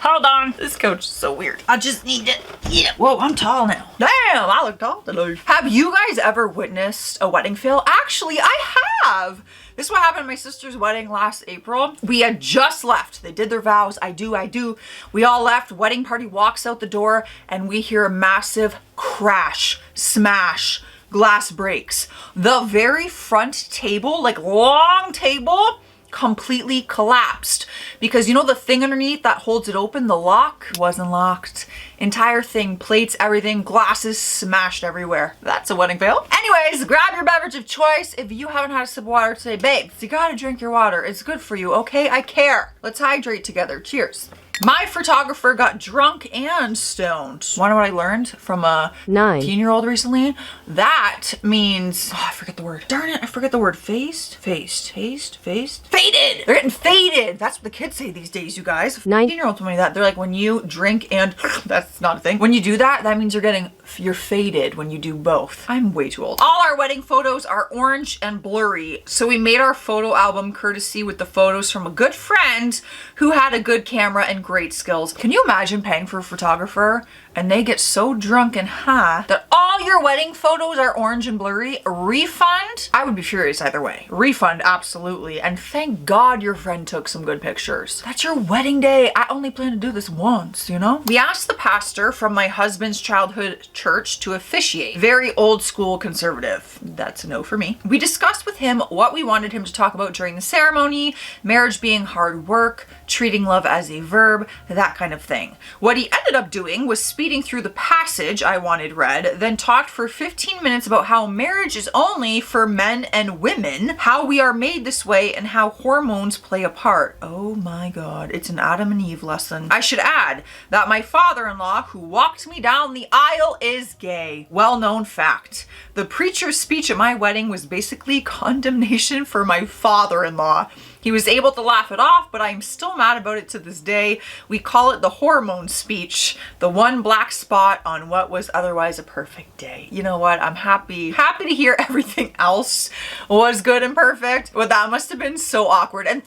Hold on. This couch is so weird. I just need to, yeah. Whoa, I'm tall now. Damn, I look tall today. Have you guys ever witnessed a wedding fail? Actually, I have. This is what happened at my sister's wedding last April. We had just left. They did their vows. I do. We all left. Wedding party walks out the door and we hear a massive crash, smash, glass breaks. The very front table, like long table, completely collapsed because you know the thing underneath that holds it open, the lock wasn't locked. Entire thing, plates, everything, glasses smashed everywhere. That's a wedding fail. Anyways, grab your beverage of choice. If you haven't had a sip of water today, babes, you gotta drink your water. It's good for you, okay? I care. Let's hydrate together. Cheers. My photographer got drunk and stoned. Wanna know what I learned from a 9-year-old recently? That means, oh, I forget the word. Darn it, I forget the word. Faded. They're getting faded. That's what the kids say these days, you guys. 19-year-old told me that. They're like, when you drink and, that's not a thing. When you do that, that means you're faded when you do both. I'm way too old. All our wedding photos are orange and blurry. So we made our photo album courtesy with the photos from a good friend who had a good camera and great skills. Can you imagine paying for a photographer and they get so drunk and high that all your wedding photos are orange and blurry? Refund? I would be furious either way. Refund, absolutely. And thank God your friend took some good pictures. That's your wedding day. I only plan to do this once, you know? We asked the pastor from my husband's childhood church to officiate. Very old school conservative. That's a no for me. We discussed with him what we wanted him to talk about during the ceremony, marriage being hard work, treating love as a verb, that kind of thing. What he ended up doing was speeding through the passage I wanted read, then talked for 15 minutes about how marriage is only for men and women, how we are made this way, and how hormones play a part. Oh my God, it's an Adam and Eve lesson. I should add that my father-in-law, who walked me down the aisle, is gay. Well-known fact. The preacher's speech at my wedding was basically condemnation for my father-in-law. He was able to laugh it off, but I'm still mad about it to this day. We call it the hormone speech, the one black spot on what was otherwise a perfect day. You know what? I'm happy to hear everything else was good and perfect, but that must have been so awkward. And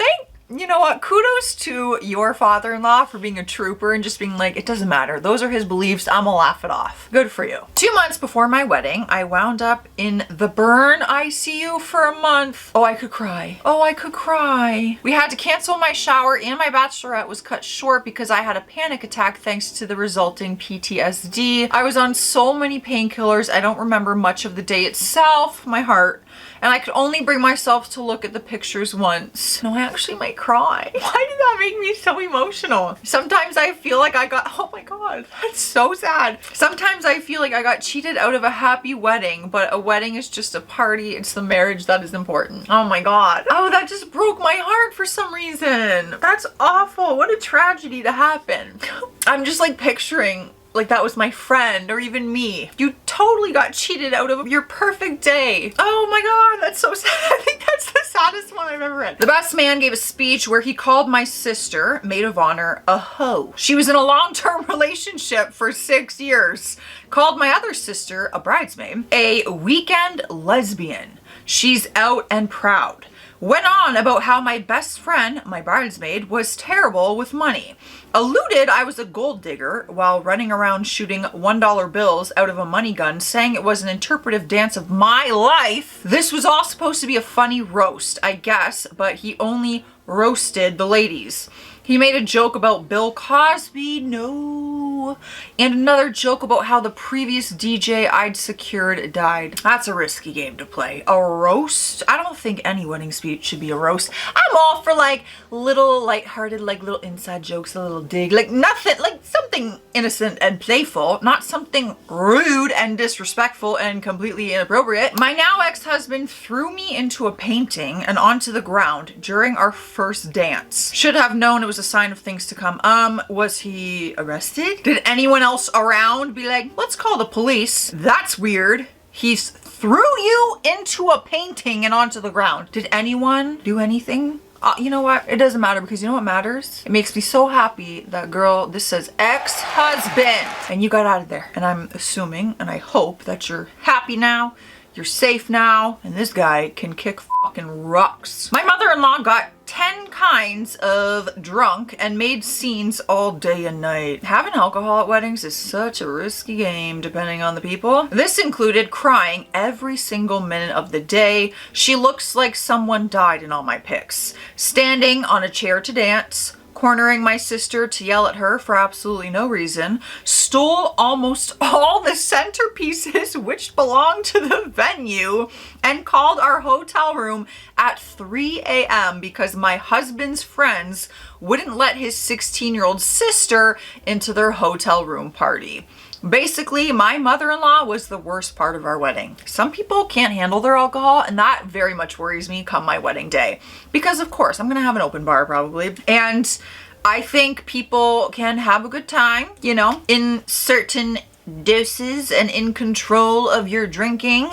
you know what? Kudos to your father-in-law for being a trooper and just being like, it doesn't matter. Those are his beliefs. I'm gonna laugh it off. Good for you. 2 months before my wedding, I wound up in the burn ICU for a month. Oh, I could cry. Oh, I could cry. We had to cancel my shower and my bachelorette was cut short because I had a panic attack thanks to the resulting PTSD. I was on so many painkillers. I don't remember much of the day itself. My heart. And I could only bring myself to look at the pictures once. No, I actually might cry. Why did that make me so emotional? Sometimes I feel like oh my God, that's so sad. Sometimes I feel like I got cheated out of a happy wedding, but a wedding is just a party. It's the marriage that is important. Oh my God. Oh, that just broke my heart for some reason. That's awful. What a tragedy to happen. I'm just like picturing like that was my friend or even me. You totally got cheated out of your perfect day. Oh my God, that's so sad. I think that's the saddest one I've ever read. The best man gave a speech where he called my sister, maid of honor, a hoe. She was in a long-term relationship for 6 years. Called my other sister, a bridesmaid, a weekend lesbian. She's out and proud. Went on about how my best friend, my bridesmaid, was terrible with money. Alluded I was a gold digger while running around shooting $1 bills out of a money gun, saying it was an interpretive dance of my life. This was all supposed to be a funny roast, I guess, but he only roasted the ladies. He made a joke about Bill Cosby, no, and another joke about how the previous DJ I'd secured died. That's a risky game to play. A roast? I don't think any wedding speech should be a roast. I'm all for like little lighthearted, like little inside jokes, a little dig, like nothing, like something innocent and playful, not something rude and disrespectful and completely inappropriate. My now ex-husband threw me into a painting and onto the ground during our first dance. Should have known it was a sign of things to come. Was he arrested? Did anyone else around be like, let's call the police? That's weird. He's threw you into a painting and onto the ground. Did anyone do anything? You know what? It doesn't matter because you know what matters? It makes me so happy that girl, this says ex-husband, and you got out of there. And I'm assuming and I hope that you're happy now. You're safe now. And this guy can kick fucking rocks. My mother-in-law got 10 kinds of drunk and made scenes all day and night. Having alcohol at weddings is such a risky game depending on the people. This included crying every single minute of the day. She looks like someone died in all my pics. Standing on a chair to dance, cornering my sister to yell at her for absolutely no reason, stole almost all the centerpieces which belonged to the venue, and called our hotel room at 3 a.m. because my husband's friends wouldn't let his 16-year-old sister into their hotel room party. Basically, my mother-in-law was the worst part of our wedding. Some people can't handle their alcohol, and that very much worries me come my wedding day. Because of course, I'm gonna have an open bar probably. And I think people can have a good time, you know, in certain doses and in control of your drinking.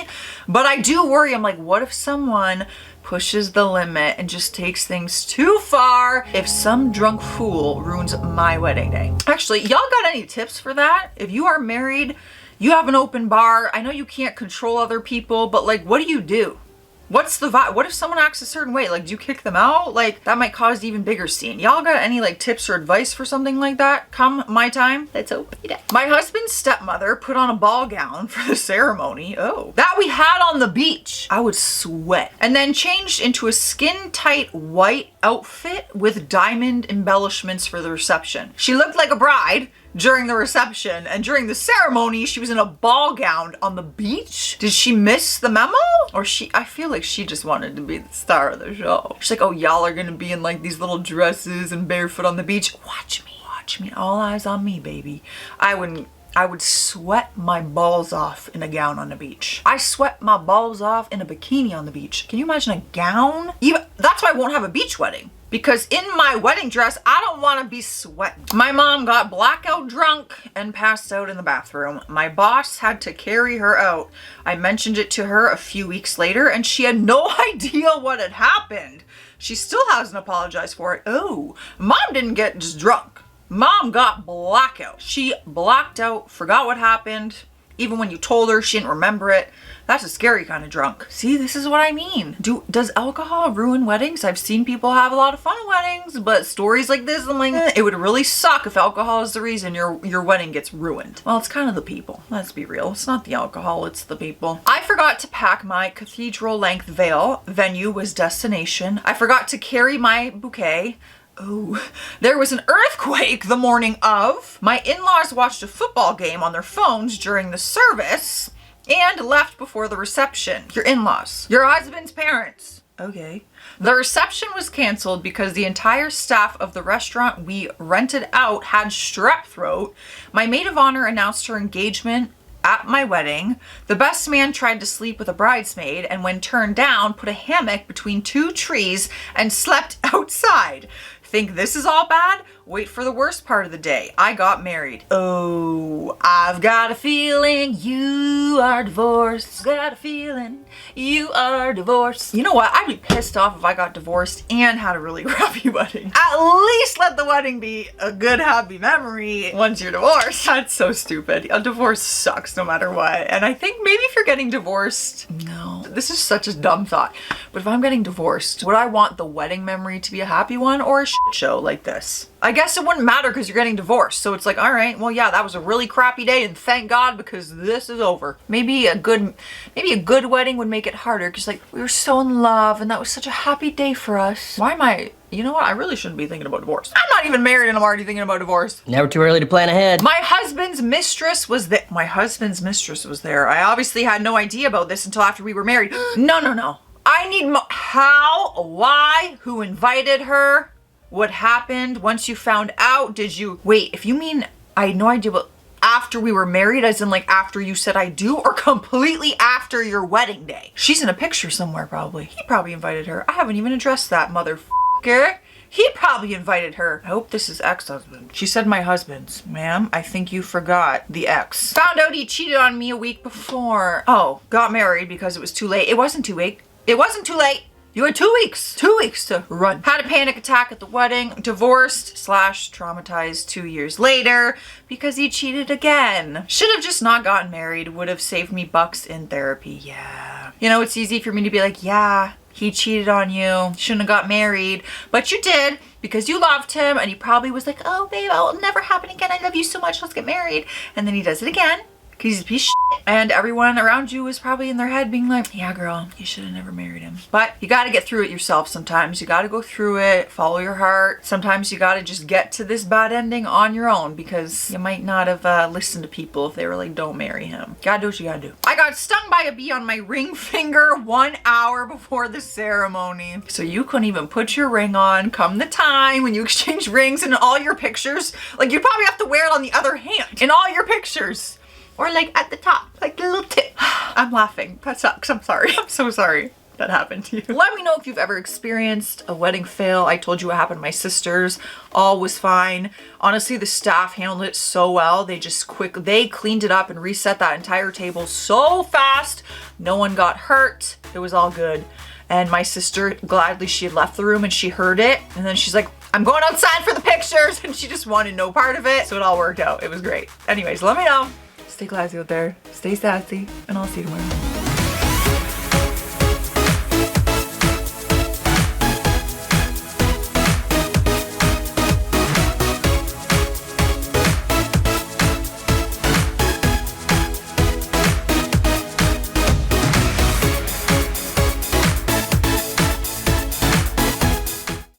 But I do worry, I'm like, what if someone pushes the limit and just takes things too far? If some drunk fool ruins my wedding day. Actually, y'all got any tips for that? If you are married, you have an open bar, I know you can't control other people, but like, what do you do? What's the vibe? What if someone acts a certain way? Like, do you kick them out? Like, that might cause an even bigger scene. Y'all got any like tips or advice for something like that come my time? Let's open it up. My husband's stepmother put on a ball gown for the ceremony. Oh, that we had on the beach. I would sweat. And then changed into a skin tight white outfit with diamond embellishments for the reception. She looked like a bride during the reception, and during the ceremony she was in a ball gown on the beach. Did she miss the memo? Or I feel like she just wanted to be the star of the show. She's like, oh, y'all are gonna be in like these little dresses and barefoot on the beach. Watch me, all eyes on me, baby. I would sweat my balls off in a gown on the beach. I sweat my balls off in a bikini on the beach. Can you imagine a gown? That's why I won't have a beach wedding. Because in my wedding dress, I don't want to be sweating. My mom got blackout drunk and passed out in the bathroom. My boss had to carry her out. I mentioned it to her a few weeks later and she had no idea what had happened. She still hasn't apologized for it. Oh, mom didn't get just drunk. Mom got blackout. She blacked out, forgot what happened. Even when you told her, she didn't remember it. That's a scary kind of drunk. See, this is what I mean. Does alcohol ruin weddings? I've seen people have a lot of fun at weddings, but stories like this, I'm like, it would really suck if alcohol is the reason your wedding gets ruined. Well, it's kind of the people. Let's be real. It's not the alcohol, it's the people. I forgot to pack my cathedral length veil. Venue was destination. I forgot to carry my bouquet. Oh, there was an earthquake the morning of. My in-laws watched a football game on their phones during the service and left before the reception. Your in-laws. Your husband's parents. Okay. The reception was canceled because the entire staff of the restaurant we rented out had strep throat. My maid of honor announced her engagement at my wedding. The best man tried to sleep with a bridesmaid and when turned down, put a hammock between two trees and slept outside. Think this is all bad? Wait for the worst part of the day. I got married. Oh, I've got a feeling you are divorced. Got a feeling you are divorced. You know what? I'd be pissed off if I got divorced and had a really crappy wedding. At least let the wedding be a good, happy memory once you're divorced. That's so stupid. A divorce sucks no matter what. And I think maybe if you're getting divorced, no, this is such a dumb thought. But if I'm getting divorced, would I want the wedding memory to be a happy one or a shit show like this? I guess it wouldn't matter because you're getting divorced. So it's like, all right, well, yeah, that was a really crappy day and thank God because this is over. Maybe a good wedding would make it harder because like we were so in love and that was such a happy day for us. Why am I, you know what? I really shouldn't be thinking about divorce. I'm not even married and I'm already thinking about divorce. Never too early to plan ahead. My husband's mistress was there. My husband's mistress was there. I obviously had no idea about this until after we were married. No. I need how, why, who invited her? What happened once you found out? Did you wait? If you mean I had no idea, but after we were married, as in like after you said I do, or completely after your wedding day? She's in a picture somewhere probably. He probably invited her. I haven't even addressed that motherfucker. He probably invited her. I hope this is ex-husband. She said my husband's. Ma'am, I think you forgot the ex. Found out he cheated on me a week before. Oh, got married because it was too late. It wasn't too late. It wasn't too late. You had 2 weeks. 2 weeks to run. Had a panic attack at the wedding. Divorced / traumatized 2 years later because he cheated again. Should have just not gotten married. Would have saved me bucks in therapy. Yeah. You know, it's easy for me to be like, yeah, he cheated on you. Shouldn't have got married. But you did because you loved him and he probably was like, oh babe, it'll never happen again. I love you so much. Let's get married. And then he does it again. He's a piece of shit. And everyone around you was probably in their head being like, yeah girl, you should have never married him. But you gotta get through it yourself sometimes. You gotta go through it, follow your heart. Sometimes you gotta just get to this bad ending on your own because you might not have listened to people if they were like, don't marry him. You gotta do what you gotta do. I got stung by a bee on my ring finger 1 hour before the ceremony. So you couldn't even put your ring on come the time when you exchange rings in all your pictures. Like you probably have to wear it on the other hand in all your pictures. Or like at the top, like the little tip. I'm laughing. That sucks. I'm sorry. I'm so sorry that happened to you. Let me know if you've ever experienced a wedding fail. I told you what happened to my sisters. All was fine. Honestly, the staff handled it so well. They cleaned it up and reset that entire table so fast. No one got hurt. It was all good. And my sister, gladly, she had left the room and she heard it. And then she's like, I'm going outside for the pictures. And she just wanted no part of it. So it all worked out. It was great. Anyways, let me know. Stay classy out there, stay sassy, and I'll see you tomorrow.